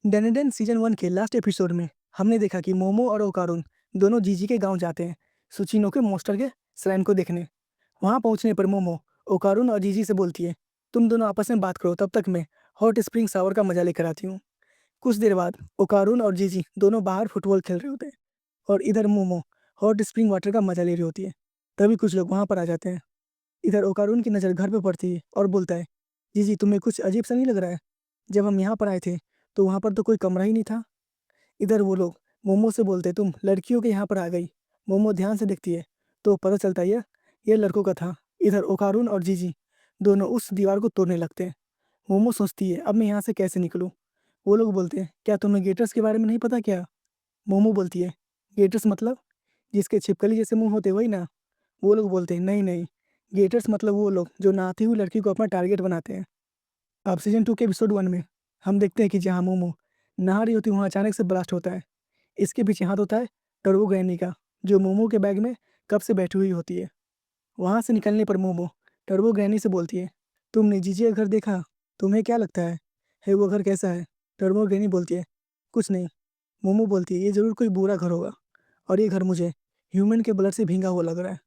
डेनेडेन season 1 के last episode में हमने देखा कि मोमो और ओकारुन दोनों जीजी के गांव जाते हैं सुचिनो के मॉन्स्टर के श्राइन को देखने। वहां पहुंचने पर मोमो ओकारुन और जीजी से बोलती है, तुम दोनों आपस में बात करो, तब तक मैं हॉट स्प्रिंग शावर का मजा लेकर आती हूँ। कुछ देर बाद ओकारुन और जीजी दोनों बाहर फुटबॉल खेल रहे होते हैं और इधर मोमो हॉट स्प्रिंग वाटर का मजा ले रही होती है। तभी कुछ लोग वहां पर आ जाते हैं। इधर ओकारुन की नज़र घर पर पड़ती है और बोलता है, जीजी तुम्हें कुछ अजीब सा नहीं लग रहा है? जब हम यहाँ पर आए थे तो वहाँ पर तो कोई कमरा ही नहीं था। इधर वो लोग मोमो से बोलते, तुम लड़कियों के यहाँ पर आ गई। मोमो ध्यान से देखती है तो पता चलता है ये लड़कों का था। इधर ओकारुन और जीजी दोनों उस दीवार को तोड़ने लगते हैं। मोमो सोचती है अब मैं यहाँ से कैसे निकलूँ। वो लोग बोलते हैं, क्या तुम्हें गेटर्स के बारे में नहीं पता क्या? मोमो बोलती है, गेटर्स मतलब जिसके छिपकली जैसे मुंह होते वही ना? वो लोग बोलते हैं, नहीं नहीं, गेटर्स मतलब वो लोग जो नहाती हुई लड़की को अपना टारगेट बनाते हैं। अब सीजन 2 के एपिसोड 1 में हम देखते हैं कि जहाँ मोमो नहा रही होती है वहाँ अचानक से ब्लास्ट होता है। इसके पीछे हाथ होता है टर्बो ग्रैनी का, जो मोमो के बैग में कब से बैठी हुई होती है। वहाँ से निकलने पर मोमो टर्बो ग्रैनी से बोलती है, तुमने जीजी का घर देखा? तुम्हें क्या लगता है वो घर कैसा है? टर्बो ग्रैनी बोलती है, कुछ नहीं। मोमो बोलती है, ये जरूर कोई बुरा घर होगा और ये घर मुझे ह्यूमन के ब्लड से भींगा हुआ लग रहा है।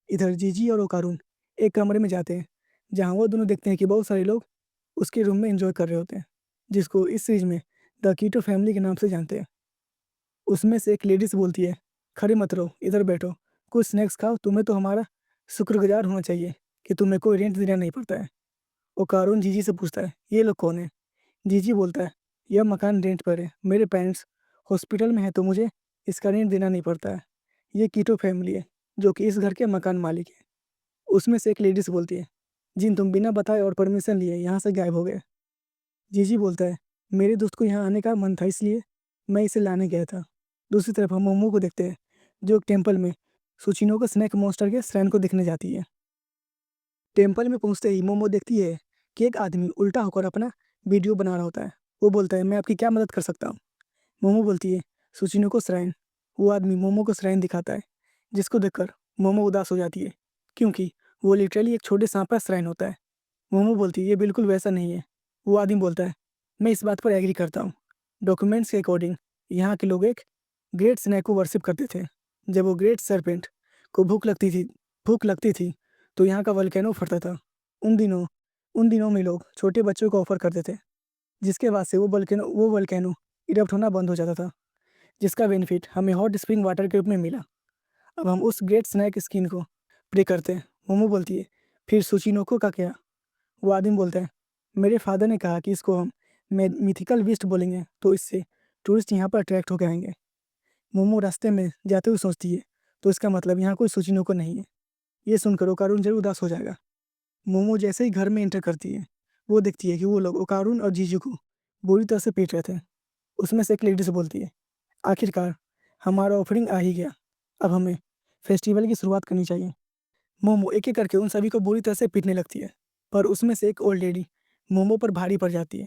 इधर जीजी और ओकारुन एक कमरे में जाते हैं जहाँ वो दोनों देखते हैं कि बहुत सारे लोग उसके रूम में एंजॉय कर रहे होते हैं, जिसको इस सीरीज में द कीटो फैमिली के नाम से जानते हैं। उसमें से एक लेडीज बोलती है, खड़े मत रहो, इधर बैठो, कुछ स्नैक्स खाओ, तुम्हें तो हमारा शुक्रगुजार होना चाहिए कि तुम्हें कोई रेंट देना नहीं पड़ता है। ओकारुन जीजी से पूछता है, ये लोग कौन है? जीजी बोलता है, यह मकान रेंट पर है, मेरे पेरेंट्स हॉस्पिटल में है तो मुझे इसका रेंट देना नहीं पड़ता है। ये कीटो फैमिली है जो कि इस घर के मकान मालिक है। उसमें से एक लेडीज बोलती है, जिन तुम बिना बताए और परमिशन लिए यहाँ से गायब हो गए। जीजी बोलता है, मेरे दोस्त को यहाँ आने का मन था इसलिए मैं इसे लाने गया था। दूसरी तरफ हम मोमो को देखते हैं जो एक टेम्पल में सुचिनो को स्नैक मॉन्स्टर के श्राइन को देखने जाती है। टेम्पल में पहुंचते ही मोमो देखती है कि एक आदमी उल्टा होकर अपना वीडियो बना रहा होता है। वो बोलता है, मैं आपकी क्या मदद कर सकता हूँ? मोमो बोलती है, सुचिनो को श्राइन। वो आदमी मोमो को श्राइन दिखाता है, जिसको देखकर मोमो उदास हो जाती है क्योंकि वो लिटरली एक छोटे सांप का श्राइन होता है। मोमो बोलती है, ये बिल्कुल वैसा नहीं है। वो आदमी बोलता है, मैं इस बात पर एग्री करता हूँ। डॉक्यूमेंट्स के अकॉर्डिंग यहाँ के लोग एक ग्रेट स्नेक को वर्शिप करते थे। जब वो ग्रेट सरपेंट को भूख लगती थी तो यहाँ का वल्केनो फटता था। उन दिनों उन दिनों में लोग छोटे बच्चों को ऑफर करते थे, जिसके बाद से वो वल्केनो इरप्ट होना बंद हो जाता था, जिसका बेनिफिट हमें हॉट स्प्रिंग वाटर के रूप में मिला। अब हम उस ग्रेट स्नैक स्किन को प्रे करते हैं। मोमो बोलती है, फिर सुचिनोको का क्या? वो आदमी बोलता है, मेरे फादर ने कहा कि इसको हम मिथिकल बीस्ट बोलेंगे तो इससे टूरिस्ट यहाँ पर अट्रैक्ट होकर आएंगे। मोमो रास्ते में जाते हुए सोचती है, तो इसका मतलब यहाँ कोई सुचिनोको नहीं है। ये सुनकर ओकारुन जरूर उदास हो जाएगा। मोमो जैसे ही घर में एंटर करती है, वो देखती है कि वो लोग ओकारुन और जीजू को बुरी तरह से पीट रहे थे। उसमें से एक लेडी से बोलती है, आखिरकार हमारा ऑफरिंग आ ही गया, अब हमें फेस्टिवल की शुरुआत करनी चाहिए। मोमो एक एक करके उन सभी को बुरी तरह से पीटने लगती है, पर उसमें से एक ओल्ड लेडी मोमो पर भारी पड़ जाती है।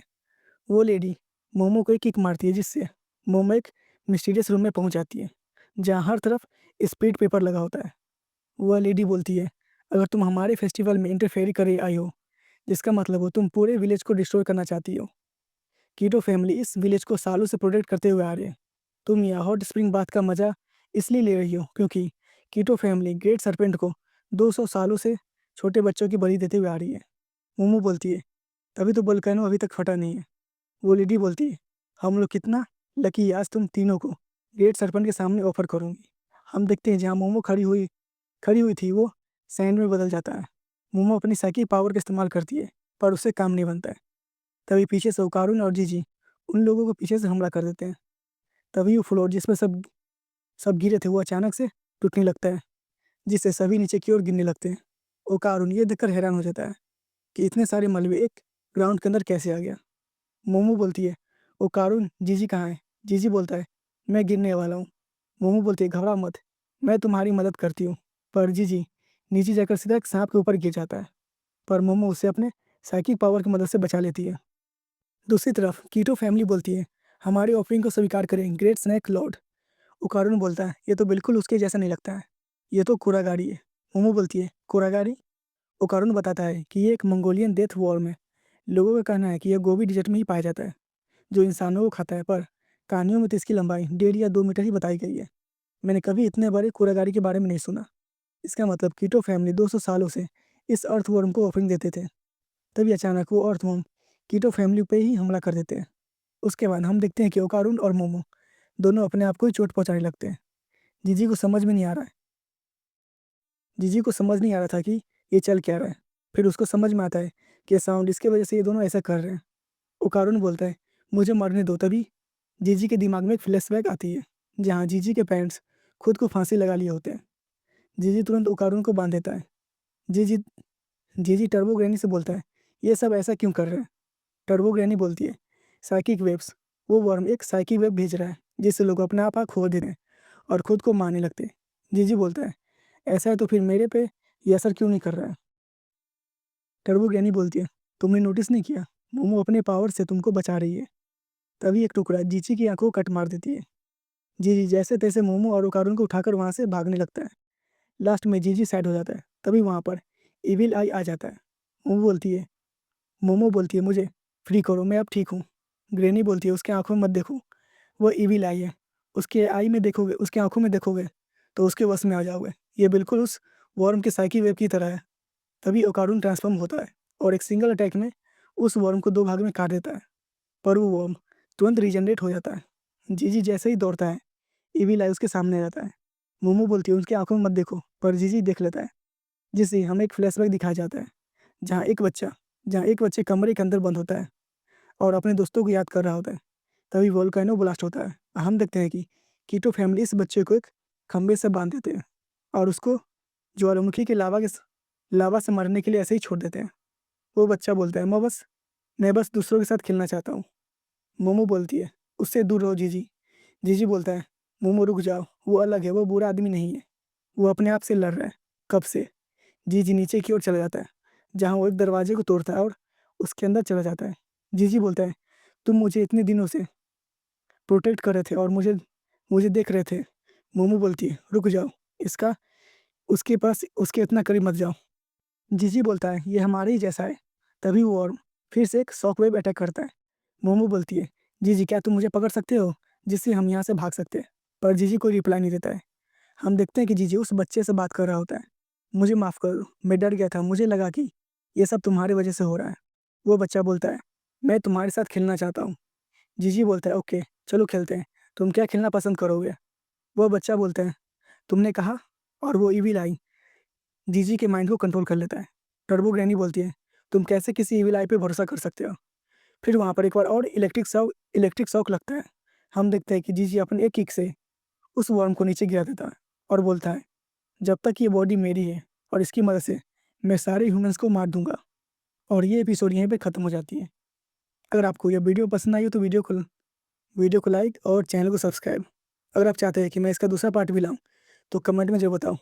वो लेडी मोमो को एक किक मारती है, जिससे मोमो एक मिस्टीरियस रूम में पहुंच जाती है जहाँ हर तरफ स्पीड पेपर लगा होता है। वह लेडी बोलती है, अगर तुम हमारे फेस्टिवल में इंटरफेयर करे आई हो, जिसका मतलब हो तुम पूरे विलेज को डिस्ट्रॉय करना चाहती हो। कीटो फैमिली इस विलेज को सालों से प्रोटेक्ट करते हुए आ रहे हैं। तुम यहाँ हॉट स्प्रिंग बाथ का मजा इसलिए ले रही हो क्योंकि कीटो फैमिली ग्रेट सरपेंट को 200 सालों से छोटे बच्चों की बलि देते हुए आ रही है। मोमो बोलती है, तभी तो वोल्केनो अभी तक फटा नहीं है। वो लेडी बोलती है, हम लोग कितना लकी है, आज तुम तीनों को ग्रेट सरपंच के सामने ऑफर करूंगी। हम देखते हैं जहाँ मोमो खड़ी हुई थी वो सैंड में बदल जाता है। मोमो अपनी साइकिक पावर का इस्तेमाल करती है पर उससे काम नहीं बनता है। तभी पीछे से ओकारुन और जीजी उन लोगों को पीछे से हमला कर देते हैं। तभी वो फ्लोर जिसमें सब सब गिरे थे वो अचानक से टूटने लगता है, जिससे सभी नीचे की ओर गिरने लगते हैं। ओकारुन ये देखकर हैरान हो जाता है कि इतने सारे मलबे एक ग्राउंड के अंदर कैसे आ गया। मोमो बोलती है, ओकारुन जीजी कहाँ है? जीजी बोलता है, मैं गिरने वाला हूँ। मोमो बोलती है, घबरा मत, मैं तुम्हारी मदद करती हूँ। पर जीजी नीचे जाकर सीधा एक सांप के ऊपर गिर जाता है, पर मोमो उसे अपने साइकिक पावर की मदद से बचा लेती है। दूसरी तरफ कीटो फैमिली बोलती है, हमारी ऑफरिंग को स्वीकार करें ग्रेट स्नैक लॉर्ड। ओकारुन बोलता है, ये तो बिल्कुल उसके जैसा नहीं लगता है, ये तो कुरागाड़ी है। मोमो बोलती है, कुरागाड़ी? ओकारुन बताता है कि ये एक मंगोलियन डेथ वॉर में लोगों का कहना है कि यह गोबी डिजर्ट में ही पाया जाता है। जो इंसानों को खाता है, पर कहानियों में तो इसकी लंबाई 1.5 या 2 मीटर ही बताई गई है। मैंने कभी इतने बड़े कूड़ागाड़ी के बारे में नहीं सुना। इसका मतलब कीटो फैमिली 200 सालों से इस अर्थवर्म को ऑफरिंग देते थे। तभी अचानक वो अर्थवर्म कीटो फैमिली पे ही हमला कर देते हैं। उसके बाद हम देखते हैं कि ओकारून और मोमो दोनों अपने आप को ही चोट पहुंचाने लगते हैं। जीजी को समझ में नहीं आ रहा है। जीजी को समझ नहीं आ रहा था कि ये चल क्या रहा है। फिर उसको समझ में आता है कि ये साउंड इसके वजह से ये दोनों ऐसा कर रहे हैं। ओकारून बोलता है, मुझे मरने दो। तभी जीजी के दिमाग में एक फ्लैशबैक आती है, जहाँ जीजी के पेरेंट्स खुद को फांसी लगा लिए होते हैं। जीजी तुरंत ओकारून को बांध देता है। जीजी जीजी टर्बो ग्रैनी से बोलता है, ये सब ऐसा क्यों कर रहे हैं? टर्बो ग्रैनी बोलती है, साइकिक वेव्स। वो वर्म एक साइकिक वेव भेज रहा है जिससे लोग अपने आप खो देते हैं और खुद को मारने लगते हैं। जीजी बोलता है, ऐसा है तो फिर मेरे पे ये असर क्यों नहीं कर रहा है? टर्बो ग्रैनी बोलती है, तुमने नोटिस नहीं किया? मोमो अपने पावर से तुमको बचा रही है। तभी एक टुकड़ा जीजी की आंखों को कट मार देती है। जीजी जैसे तैसे मोमो और ओकारून को उठाकर वहां से भागने लगता है। लास्ट में जीजी सैड हो जाता है। तभी वहां पर इविल आई आ जाता है। मोमो बोलती है मोमो बोलती है, मुझे फ्री करो, मैं अब ठीक हूँ। ग्रैनी बोलती है, उसके आंखों में मत देखो, वो इविल आई है। उसके आंखों में देखोगे तो उसके वश में आ जाओगे। ये बिल्कुल उस वर्म के साइकी वेब की तरह है। तभी ओकारून ट्रांसफॉर्म होता है और एक सिंगल अटैक में उस वर्म को 2 भाग में काट देता है। पर वो वर्म तुरंत रीजनरेट हो जाता है। जीजी जैसे ही दौड़ता है, इविल आई उसके सामने आ जाता है। मोमो बोलती है, उसकी आंखों में मत देखो, पर जीजी देख लेता है, जिससे हमें एक फ्लैशबैक दिखाया जाता है, जहाँ एक बच्चा जहाँ एक बच्चे कमरे के अंदर बंद होता है और अपने दोस्तों को याद कर रहा होता है। तभी वोल्केनो ब्लास्ट होता है। हम देखते हैं कि कीटो फैमिली इस बच्चे को एक खंबे से बांध देते हैं और उसको ज्वालामुखी के लावा से मरने के लिए ऐसे ही छोड़ देते हैं। वो बच्चा बोलता है, मैं बस दूसरों के साथ खेलना चाहता हूँ। मोमो बोलती है, उससे दूर रहो जीजी। जीजी बोलता है, मोमो रुक जाओ, वो अलग है, वो बुरा आदमी नहीं है, वो अपने आप से लड़ रहा है। कब से? जीजी नीचे की ओर चला जाता है, जहाँ वो एक दरवाजे को तोड़ता है और उसके अंदर चला जाता है। जीजी बोलता है, तुम मुझे इतने दिनों से प्रोटेक्ट कर रहे थे और मुझे मुझे देख रहे थे। मोमो बोलती है, रुक जाओ, इसका उसके इतना करीब मत जाओ। जीजी बोलता है, ये हमारे ही जैसा है। तभी वो और फिर से एक शॉकवेव अटैक करता है। मोमो बोलती है, जीजी क्या तुम मुझे पकड़ सकते हो जिससे हम यहाँ से भाग सकते हैं? पर जीजी कोई रिप्लाई नहीं देता है। हम देखते हैं कि जीजी उस बच्चे से बात कर रहा होता है। मुझे माफ़ कर दो, मैं डर गया था, मुझे लगा कि ये सब तुम्हारी वजह से हो रहा है। वो बच्चा बोलता है, मैं तुम्हारे साथ खेलना चाहता हूँ। जीजी बोलता है, ओके चलो खेलते हैं, तुम क्या खेलना पसंद करोगे? वो बच्चा बोलता है, तुमने कहा। और वो इविल आई जीजी के माइंड को कंट्रोल कर लेता है। टर्बो ग्रैनी बोलती है, तुम कैसे किसी इविल आई पे भरोसा कर सकते हो? फिर वहाँ पर एक बार और इलेक्ट्रिक शॉक लगता है। हम देखते हैं कि जीजी अपने एक किक से उस वर्म को नीचे गिरा देता है और बोलता है, जब तक ये बॉडी मेरी है और इसकी मदद से मैं सारे ह्यूमंस को मार दूंगा। और ये एपिसोड यहीं पे ख़त्म हो जाती है। अगर आपको यह वीडियो पसंद आई हो तो वीडियो को लाइक और चैनल को सब्सक्राइब। अगर आप चाहते हैं कि मैं इसका दूसरा पार्ट भी लाऊं तो कमेंट में ज़रूर बताओ।